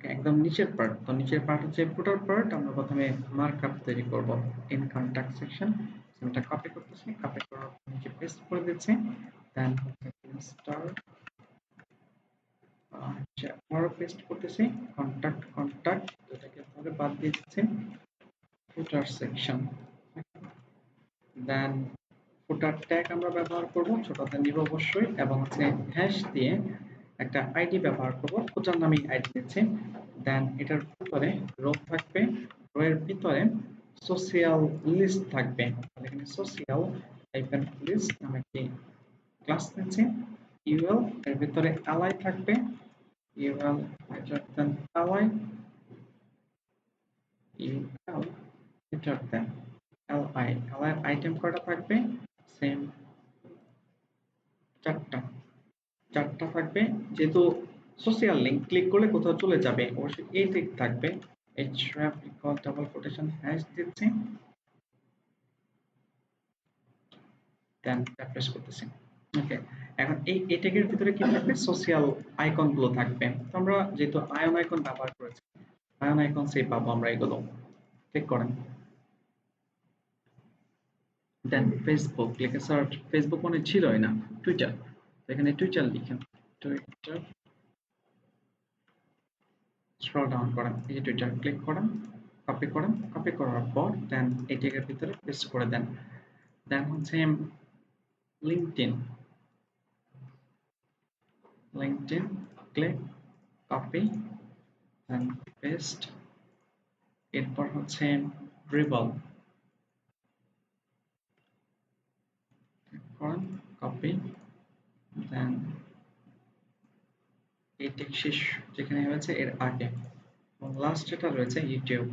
একদম নিচের পার্ট, তো নিচের পার্ট হচ্ছে ফুটার পার্ট। আমরা প্রথমে মার্কআপ তৈরি করব ইন কন্টাক্ট সেকশন। এটা কপি করতেছি, কপি করার পর নিচে পেস্ট করে দিচ্ছি। দেন হচ্ছে ইনস্টল, আবারও পেস্ট করতেছি, কন্টাক্ট কন্টাক্ট এটাকে ধরে বাদ দিয়ে দিচ্ছি ফুটার সেকশন। দেন ফুটার ট্যাগ আমরা ব্যবহার করব, ছোটতে নিব অবশ্যই, এবং হচ্ছে হ্যাশ দিয়ে একটা আইডি ব্যবহার করব, ফুটার নামে আইডি দিচ্ছি। দেন এটার ভিতরে রো থাকবে, রো এর ভিতরে সোশিয়াল লিস্ট থাকবে। এখানে সোশিয়াল টাইপের লিস্ট নামে একটি ক্লাস নিচ্ছি। ইউএল এর ভিতরে অ্যালাই থাকবে, UL greater than ally, UL greater than LI. LI item কয়টা থাকবে? সেম চারটা, চারটা থাকবে। যেহেতু সোশিয়াল লিংক ক্লিক করলে কোথাও চলে যাবে, অবশ্যই এই দিক থাকবে। href equal double quotation hash দিচ্ছি, দেন রিফ্রেশ করতেছি। ওকে, এখন এই ট্যাগের ভিতরে কি থাকবে? সোশিয়াল আইকন গুলো থাকবে। তো আমরা যেহেতু আয়ন আইকন ব্যবহার করেছি, আয়ন আইকন সেভ পাবো আমরা এগুলো। ক্লিক করেন, দেন ফেসবুক লিখে সার্চ। ফেসবুক মনে ছিলই না, টুইটার, এখানে টুইটার লিখেন, টুইটার, স্ক্রল ডাউন করেন, এই যে টুইটার ক্লিক করেন, কপি করেন, কপি করার পর দেন এই ট্যাগের ভিতরে পেস্ট করে দেন। দেন হচ্ছে লিঙ্কডইন, লিঙ্কডইন ক্লিক, কপি, দেন পেস্ট। এরপর হচ্ছে রিবল, করেন, কপি, দেন এই ট্যাগ শেষ যেখানে হয়েছে এর আগে, এবং লাস্ট যেটা রয়েছে ইউটিউব,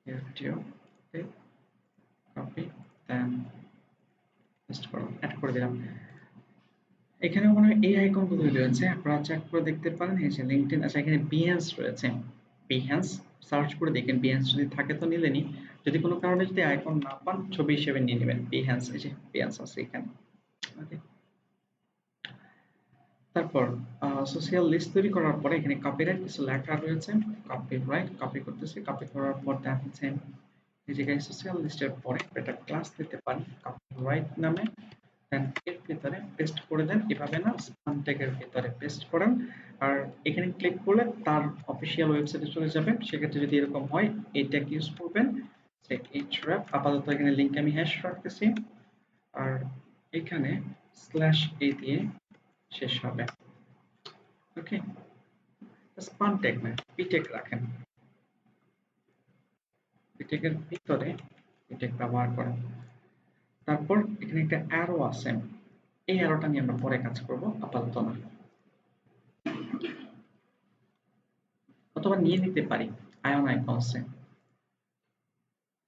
ইউটিউব কপি, দেন পেস্ট করো, অ্যাড করে দিলাম। এখানে মনে হয় এই আইকন গুলো রয়েছে, আপনারা চেক করে দেখতে পারেন। এই যে লিঙ্কডইন, আচ্ছা এখানে বিহেন্স রয়েছে, বিহেন্স সার্চ করে দেখেন, বিহেন্স যদি থাকে তো নিলেনি, যদি কোনো কারণে যদি আইকন না পান ছবি হিসেবে নিয়ে নেবেন বিহেন্স। এই যে বিহেন্স আছে এখানে। ওকে, তারপর সোশ্যাল লিস্ট তৈরি করার পরে এখানে কপিরাইট কিছু লেখা রয়েছে, কপিরাইট কপি করতেছি, কপি করার পর দেন হচ্ছে এই জায়গায় সোশ্যাল লিস্টের পরে একটা ক্লাস দিতে পারি কপিরাইট নামে। দেন এর ভিতরে পেস্ট করে দেন, এভাবে না স্পান ট্যাগের ভিতরে পেস্ট করেন। আর এখানে ক্লিক করলে তার অফিসিয়াল ওয়েবসাইটে চলে যাবেন। সেক্ষেত্রে যদি এরকম হয় এই ট্যাগ ইউজ করবেন, যে href। আপাতত এখানে লিংক আমি হ্যাশ রাখতেছি, আর এখানে স্ল্যাশ এ দিয়ে শেষ হবে। ওকে, স্পান ট্যাগ না, পি ট্যাগ রাখেন, পি ট্যাগের ভিতরে পি ট্যাগ ব্যবহার করেন। তারপর এখানে একটা অ্যারো আছে, এই অ্যারোটা নিয়ে আমরা পরে কাজ করব, আপাতত না। অথবা নিয়ে নিতে পারি আয়ন আইকনসে,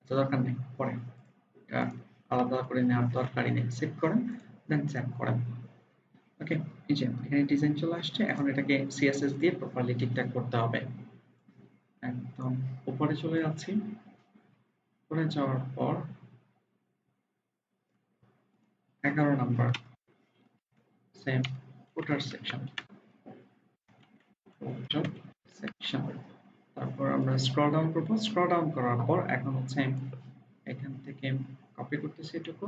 দরকার নেই, পরে এটা আলাদা করে নেওয়ার দরকারই নেই। সেভ করেন, দেন সেভ করেন। ওকে, এই যে এখানে ডিজাইন চলে আসছে। এখন এটাকে সিএসএস দিয়ে প্রপারলি ঠিকঠাক করতে হবে। একদম উপরে চলে যাচ্ছি, উপরে যাওয়ার পর 11 নাম্বার সেম ফুটার সেকশন, ফুটার সেকশন। তারপর আমরা স্ক্রল ডাউন করব, স্ক্রল ডাউন করার পর এখন হচ্ছে এখান থেকে কপি করতেছি এটুকু,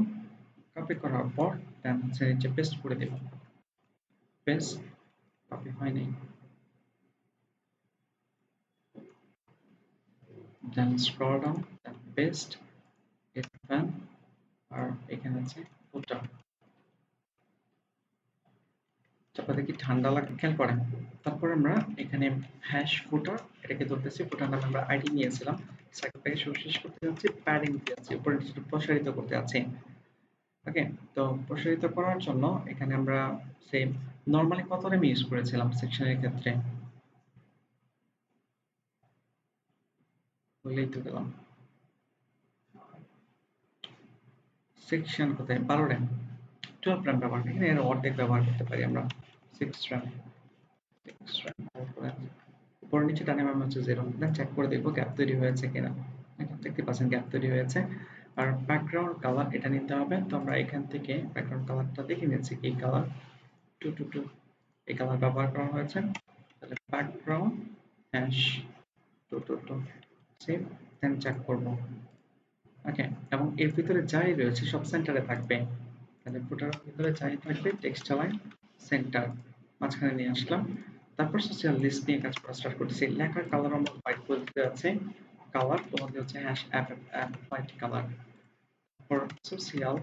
কপি করার পর দেন হচ্ছে নিচে পেস্ট করে দেব, পেস্ট, কপি হয়নি, দেন স্ক্রল ডাউন, দেন পেস্ট, দেন আর এখানে আছে ফুটার। আপনাদের কি ঠান্ডা লাগে খেয়াল করেন। তারপর আমরা এখানে হ্যাশ ফুটার এটাকে ধরতেছি, ফুটার নামে আমরা আইডি নিয়েছিলাম, সাইকেলটাকে শেষ করতে যাচ্ছি, প্যাডিং দিতে যাচ্ছি, উপরে একটু প্রসারিত করতে যাচ্ছি। ওকে, তো প্রসারিত করার জন্য এখানে আমরা সেম নরমালি কত রেম ইউজ করেছিলাম সেকশনের ক্ষেত্রে, বলেই তো গেলাম। সেকশন কোথায়? 12 র্যাম, 12 র্যাম ব্যবহার, এখানে এর অর্ধেক ব্যবহার করতে পারি আমরা, 6 র্যাম, 6 র্যাম উপর নিচে ডানে বামে হচ্ছে 0। দেন চেক করে দেখবো গ্যাপ তৈরি হয়েছে কিনা। এখন দেখতে পাচ্ছেন গ্যাপ তৈরি হয়েছে। আর ব্যাকগ্রাউন্ড কালার এটা নিতে হবে, তো আমরা এখান থেকে ব্যাকগ্রাউন্ড কালারটা দেখে নিচ্ছি, এই কালার 222 এই কালার ব্যবহার করা হয়েছে। তাহলে background hash two save then check করব। ওকে, এবং এর ভিতরে যাই রয়েছে সব সেন্টারে থাকবে। তাহলে ফুটারের ভিতরে যাই থাকবে টেক্সট লাইন সেন্টার মাঝখানে নিয়ে আসলাম। তারপর সোশ্যাল লিস্ট নিয়ে কাজ করা স্টার্ট করতেছি। লেখার কালার আমরা হোয়াইট বলতে আছে, কালার তোমাদের হচ্ছে হ্যাশ অ্যাপ হোয়াইট কালার। তারপর সোশ্যাল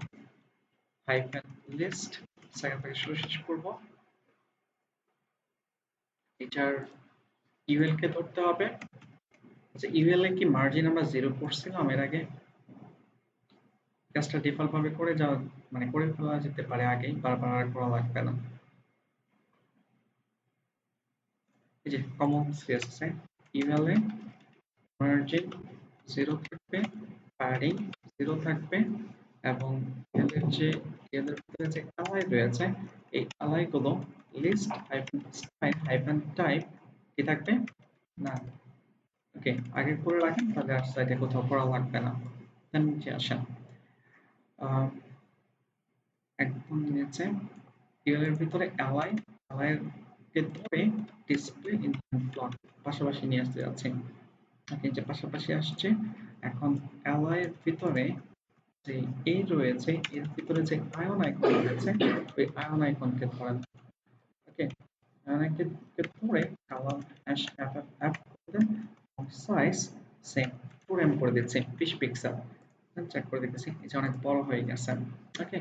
হাইফেন লিস্ট সেকেন্ড থেকে শুরু শেষ করব। এটার ইউএল কে ধরতে হবে। আচ্ছা, ইউএল এ কি মার্জিন আমরা 0 করছিলাম এর আগে? কাজটা ডিফল্ট ভাবে করে যাওয়া মানে করে ফেলা যেতে পারে আগেই, বারবার আর করা লাগবে না। এই যে কমন সিএসএস এ ইউএল এ মার্জিন 0 থাকবে, প্যাডিং 0 থাকবে, এবং এদের যে এদের ভিতরে যে অ্যালাই রয়েছে এই অ্যালাই গুলো list hyphen style hyphen type কি থাকবে না। ওকে, আগে করে রাখেন তাহলে আর সাইডে কোথাও করা লাগবে না। দেন নিচে আসেন, একদম নিচে টেবিলের এর ভিতরে অ্যালাই অ্যালাই কে ধরে ডিসপ্লে ইন প্লট পাশাপাশি নিয়ে আসতে যাচ্ছে। ওকে, যে পাশাপাশি আসছে। এখন অ্যালাই এর ভিতরে যে এ রয়েছে এর ভিতরে যে আয়ন আইকন রয়েছে ওই আয়ন আইকনকে ধরেন। ওকে, আয়ন আইকনকে ধরে কালার হ্যাশ অ্যাপ অ্যাপ করে দেন এবং সাইজ সেম 4M করে দিচ্ছি 20 পিক্সেল। চেক করে দেখতেছি এটা অনেক বড় হয়ে গেছে। ওকে,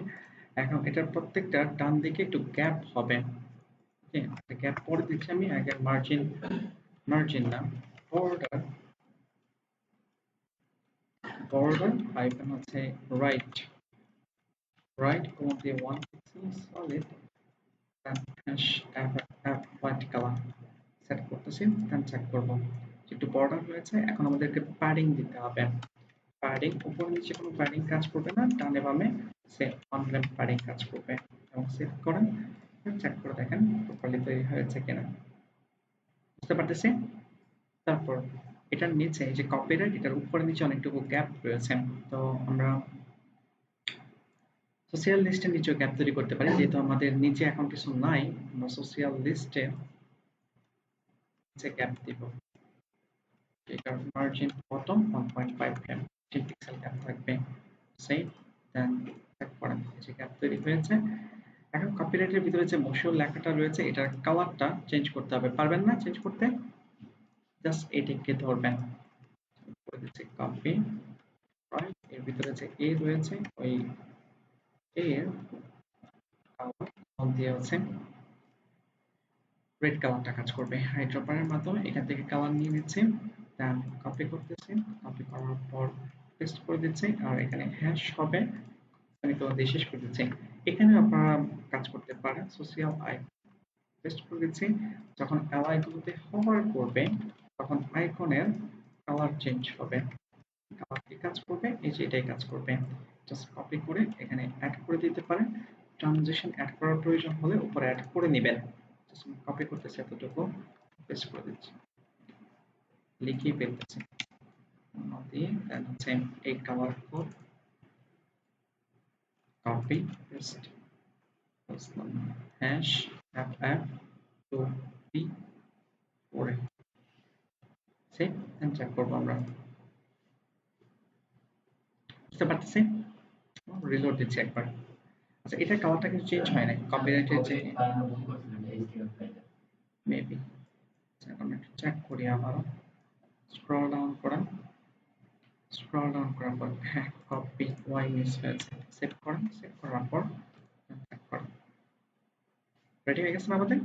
এখন এটার প্রত্যেকটা ডান দিকে একটু গ্যাপ হবে। ওকে, গ্যাপ পরে দিচ্ছি আমি আগে মার্জিন, মার্জিন না, বর্ডার, বর্ডার হাইফেন হচ্ছে রাইট, রাইট কোন দিয়ে 1 pixel solid then hash app অ্যাপ হোয়াইট কালার সেট করতেছি। দেন চেক করব একটু বর্ডার হয়েছে। এখন আমাদেরকে প্যাডিং দিতে হবে। প্যাডিং উপর নিচে কোনো প্যাডিং কাজ করবে না, ডানে বামে সেম অনলাইন প্যাডিং কাজ করবে। এবং সেভ করেন, চেক করে দেখেন প্রপারলি তৈরি হয়েছে কিনা। বুঝতে পারতেছি? তারপর এটার নিচে যে কপিরাইট এটার উপরে নিচে অনেকটুকু গ্যাপ রয়েছে। তো আমরা সোশ্যাল লিস্টের নিচে গ্যাপ তৈরি করতে পারি, যেহেতু আমাদের নিচে এখন কিছু নাই। আমরা সোশ্যাল লিস্টে নিচে গ্যাপ দিব। এটার margin bottom 1.5 em 3 pixel gap থাকবে। সেভ দেন চেক করেন যে গ্যাপ তৈরি হয়েছে। এখন কপিরাইটের ভিতরে যে মশিউর লেখাটা রয়েছে এটার কালারটা চেঞ্জ করতে হবে। পারবেন না চেঞ্জ করতে? জাস্ট এটিকে ধরবেন, করে দিচ্ছি কপি, রাইট, এর ভিতরে যে এ রয়েছে ওই এর কালার দিয়ে হচ্ছে রেড কালারটা কাজ করবে। হাইড্রোপারের মাধ্যমে এখান থেকে কালার নিয়ে নিচ্ছি, দেন কপি করতেছি, কপি করার পর পেস্ট করে দিচ্ছি, আর এখানে হ্যাশ হবে সেমিকোলন দিয়ে শেষ করে দিচ্ছি। এখানে আপনারা কাজ করতে পারেন সোশ্যাল আই পেস্ট করে দিচ্ছি। যখন অ্যালাই গুলোতে হোভার করবে তখন আইকনের কালার চেঞ্জ হবে। কালার কি কাজ করবে? এই যে এটাই কাজ করবে। জাস্ট কপি করে এখানে অ্যাড করে দিতে পারেন। ট্রানজিশন অ্যাড করার প্রয়োজন হলে উপরে অ্যাড করে নেবেন। জাস্ট কপি করতেছি এতটুকু, পেস্ট করে দিচ্ছি, লিখে ফেলতেছি দিয়ে দেন হচ্ছে এই colour code copy paste hash app app two P করে সেভ এন্ড চেক করবো আমরা। বুঝতে পারতেছি? রিলোড দিচ্ছি একবার। আচ্ছা, এটার কালারটা কিন্তু চেঞ্জ হয় নাই কপিরাইটের যে মেবি। এখন একটু চেক করি আবারও। স্ক্রল ডাউন করেন, স্ক্রল ডাউন করার পর হ্যাঁ কপি ওয়াই মিস হয়েছে। সেভ করেন, সেভ করার পর চেক করেন। রেডি হয়ে গেছে না আমাদের?